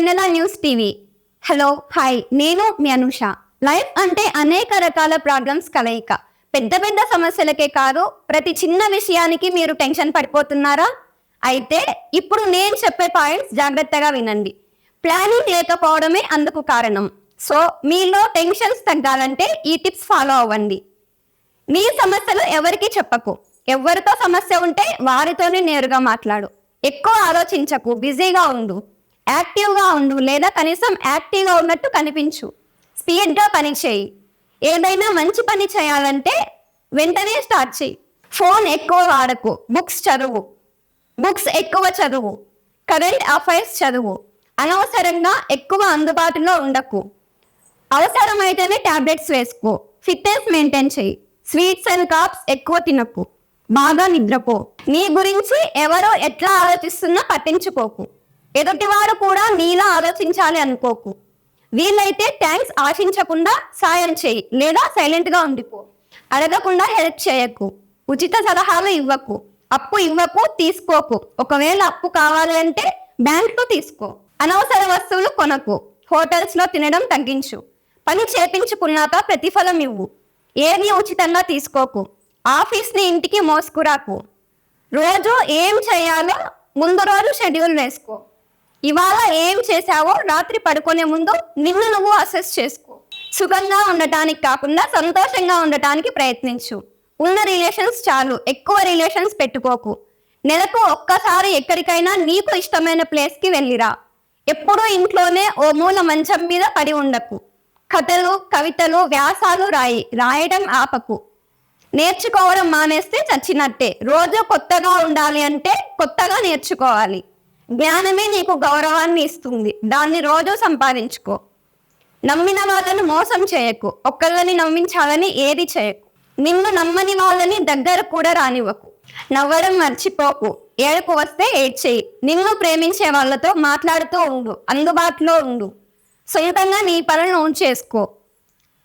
వెన్నెల news TV. Hello hi, నేను మీ Anusha. Life అంటే అనేక రకాల ప్రాబ్లమ్స్ కలయిక. పెద్ద పెద్ద సమస్యలకే కాదు, ప్రతి చిన్న విషయానికి మీరు టెన్షన్ పడిపోతున్నారా? అయితే ఇప్పుడు నేను చెప్పే పాయింట్స్ జాగ్రత్తగా వినండి. ప్లానింగ్ లేకపోవడమే అందుకు కారణం. సో మీలో టెన్షన్స్ తగ్గాలంటే ఈ టిప్స్ ఫాలో అవ్వండి. నీ సమస్యలు ఎవరికి చెప్పకు. ఎవరితో సమస్య ఉంటే వారితోనే నేరుగా మాట్లాడు. ఎక్కువ ఆలోచించకు, బిజీగా ఉండు, యాక్టివ్గా ఉండు, లేదా కనీసం యాక్టివ్గా ఉన్నట్టు కనిపించు. స్పీడ్గా పని చేయి. ఏదైనా మంచి పని చేయాలంటే వెంటనే స్టార్ట్ చేయి. ఫోన్ ఎక్కువ వాడకు. బుక్స్ ఎక్కువ చదువు. కరెంట్ అఫైర్స్ చదువు. అనవసరంగా ఎక్కువ అందుబాటులో ఉండకు. అవసరమైతేనే టాబ్లెట్స్ వేసుకో. ఫిట్నెస్ మెయింటైన్ చేయి. స్వీట్స్ అండ్ కార్బ్స్ ఎక్కువ తినకు. బాగా నిద్రపో. నీ గురించి ఎవరో ఎట్లా ఆలోచిస్తున్నా పట్టించుకోకు. ఎదుటివారు కూడా నీలా ఆలోచించాలి అనుకోకు. వీలైతే థ్యాంక్స్ ఆశించకుండా సాయం చేయి, లేదా సైలెంట్గా ఉండిపో. అడగకుండా హెల్ప్ చేయకు. ఉచిత సలహాలు ఇవ్వకు. అప్పు ఇవ్వకు, తీసుకోకు. ఒకవేళ అప్పు కావాలి అంటే బ్యాంక్లో తీసుకో. అనవసర వస్తువులు కొనకు. హోటల్స్లో తినడం తగ్గించు. పని చేపించుకున్నాక ప్రతిఫలం ఇవ్వు. ఏది ఉచితంగా తీసుకోకు. ఆఫీస్ని ఇంటికి మోసుకురాకు. రోజు ఏం చేయాలో ముందు రోజు షెడ్యూల్ వేసుకో. ఇవాళ ఏం చేశావో రాత్రి పడుకునే ముందు నిన్ను నువ్వు అసెస్ చేసుకో. సుఖంగా ఉండటానికి కాకుండా సంతోషంగా ఉండటానికి ప్రయత్నించు. ఉన్న రిలేషన్స్ చాలు, ఎక్కువ రిలేషన్స్ పెట్టుకోకు. నెలకు ఒక్కసారి ఎక్కడికైనా నీకు ఇష్టమైన ప్లేస్కి వెళ్ళిరా. ఎప్పుడూ ఇంట్లోనే ఓ మూల మంచం మీద పడి ఉండకు. కథలు, కవితలు, వ్యాసాలు రాయడం ఆపకు. నేర్చుకోవడం మానేస్తే చచ్చినట్టే. రోజు కొత్తగా ఉండాలి అంటే కొత్తగా నేర్చుకోవాలి. జ్ఞానమే నీకు గౌరవాన్ని ఇస్తుంది. దాన్ని రోజు సంపాదించుకో. నమ్మిన వాళ్ళని మోసం చేయకు. ఒక్కళ్ళని నమ్మించాలని ఏది చేయకు. నిన్ను నమ్మని వాళ్ళని దగ్గర కూడా రానివ్వకు. నవ్వడం మర్చిపోకు. ఏడుపు వస్తే ఏడ్చేయి. నిన్ను ప్రేమించే వాళ్ళతో మాట్లాడుతూ ఉండు. అందుబాటులో ఉండు. సొంతంగా నీ పనులు చేసుకో.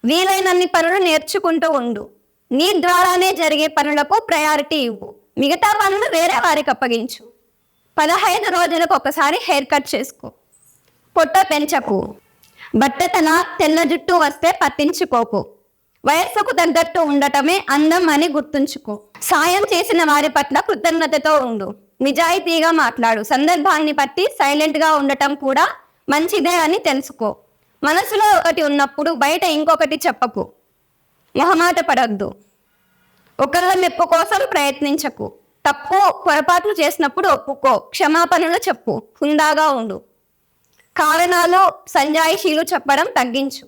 వీలైనన్ని పనులు నేర్చుకుంటూ ఉండు. నీ ద్వారానే జరిగే పనులకు ప్రయారిటీ ఇవ్వు. మిగతా పనులు వేరే వారికి అప్పగించు. 15 రోజులకు ఒకసారి హెయిర్ కట్ చేసుకో. పొట్ట పెంచకు. బట్టతల, తెల్ల జుట్టు వస్తే పట్టించుకోకు. వయస్సుకు తగ్గట్టు ఉండటమే అందం అని గుర్తుంచుకో. సాయం చేసిన వారి పట్ల కృతజ్ఞతతో ఉండు. నిజాయితీగా మాట్లాడు. సందర్భాన్ని బట్టి సైలెంట్గా ఉండటం కూడా మంచిదే అని తెలుసుకో. మనసులో ఒకటి ఉన్నప్పుడు బయట ఇంకొకటి చెప్పకు. మొహమాట పడద్దు. ఒకళ్ళ మెప్పు కోసం ప్రయత్నించకు. తప్పు, పొరపాట్లు చేసినప్పుడు ఒప్పుకో. క్షమాపణలు చెప్పు. హుందాగా ఉండు. కారణాలు, సంజాయిషీలు చెప్పడం తగ్గించు.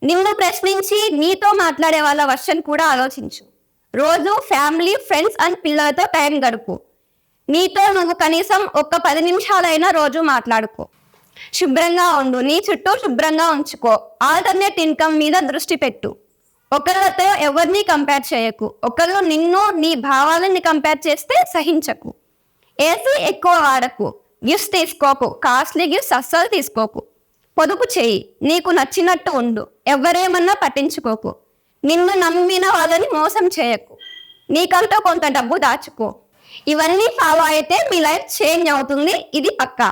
నిన్ను ప్రశ్నించి నీతో మాట్లాడే వాళ్ళ వర్షన్ కూడా ఆలోచించు. రోజు ఫ్యామిలీ, ఫ్రెండ్స్ అండ్ పిల్లలతో టైం గడుపు. నీతో నువ్వు కనీసం ఒక 10 నిమిషాలైనా రోజు మాట్లాడుకో. శుభ్రంగా ఉండు. నీ చుట్టూ శుభ్రంగా ఉంచుకో. ఆల్టర్నేట్ ఇన్కమ్ మీద దృష్టి పెట్టు. ఒకళ్ళతో ఎవరిని కంపేర్ చేయకు. ఒకళ్ళు నిన్ను, నీ భావాలని కంపేర్ చేస్తే సహించకు. ఏసీ ఎక్కువ వాడకు. గిఫ్ట్స్ తీసుకోకు. కాస్ట్లీ గిఫ్ట్స్ అస్సలు తీసుకోకు. పొదుపు చేయి. నీకు నచ్చినట్టు ఉండు. ఎవరేమన్నా పట్టించుకోకు. నిన్ను నమ్మిన వాళ్ళని మోసం చేయకు. నీకంటూ కొంత డబ్బు దాచుకో. ఇవన్నీ ఫాలో అయితే మీ లైఫ్ చేంజ్ అవుతుంది. ఇది పక్కా.